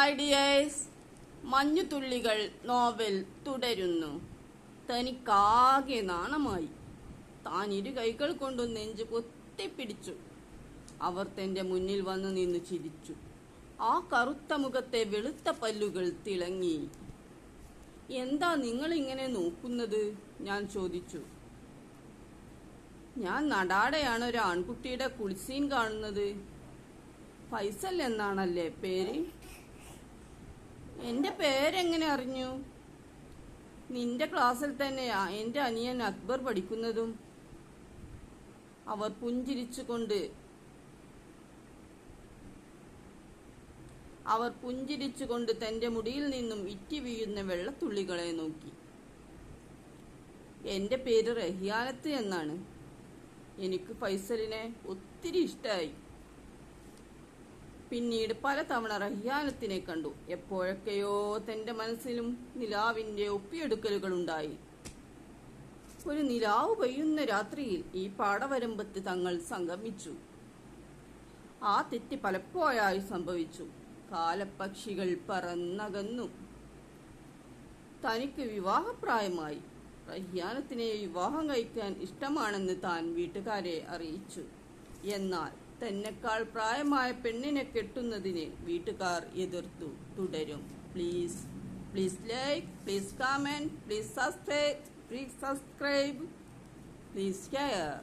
Hi dears, മഞ്ഞുതുള്ളികൾ novel തുടരുന്നു. തനിക്കാകെ നാണമായി. താൻ ഇരു കൈകൾ കൊണ്ടു നെഞ്ചു പൊത്തിപ്പിടിച്ചു. അവർ തന്റെ മുന്നിൽ വന്നു നിന്ന് ചിരിച്ചു. ആ കറുത്ത മുഖത്തെ വെളുത്ത പല്ലുകൾ തിളങ്ങി. എന്താ നിങ്ങൾ ഇങ്ങനെ നോക്കുന്നത്? ഞാൻ ചോദിച്ചു. ഞാൻ നടാടെയാണ് ഒരു ആൺകുട്ടിയുടെ കുളിസീൻ കാണുന്നത്. ഫൈസൽ എന്നാണല്ലേ പേര്? എന്റെ പേരെങ്ങനെ അറിഞ്ഞു? നിന്റെ ക്ലാസ്സിൽ തന്നെയാ എന്റെ അനിയൻ അക്ബർ പഠിക്കുന്നതും. അവർ പുഞ്ചിരിച്ചുകൊണ്ട് തന്റെ മുടിയിൽ നിന്നും ഇറ്റി വീഴുന്ന വെള്ളത്തുള്ളികളെ നോക്കി. എന്റെ പേര് റഹിയാനത്ത് എന്നാണ്. എനിക്ക് ഫൈസലിനെ ഒത്തിരി ഇഷ്ടമായി. പിന്നീട് പലതവണ റഹിയാനത്തിനെ കണ്ടു. എപ്പോഴൊക്കെയോ തന്റെ മനസ്സിലും നിലാവിന്റെ ഒപ്പിയെടുക്കലുകളുണ്ടായി. ഒരു നിലാവ് പെയ്യുന്ന രാത്രിയിൽ ഈ പാടവരമ്പത്ത് തങ്ങൾ സംഗമിച്ചു. ആ തെറ്റ് പലപ്പോഴായി സംഭവിച്ചു. കാലപ്പക്ഷികൾ പറന്നകന്നു. തനിക്ക് വിവാഹപ്രായമായി. റഹിയാനത്തിനെ വിവാഹം കഴിക്കാൻ ഇഷ്ടമാണെന്ന് താൻ വീട്ടുകാരെ അറിയിച്ചു. എന്നാൽ തന്നെക്കാൾ പ്രായമായ പെണ്ണിനെ കെട്ടുന്നതിന് വീട്ടുകാർ എതിർത്തു. തുടരും. Please like, please comment, please subscribe, please share.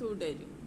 തുടരും.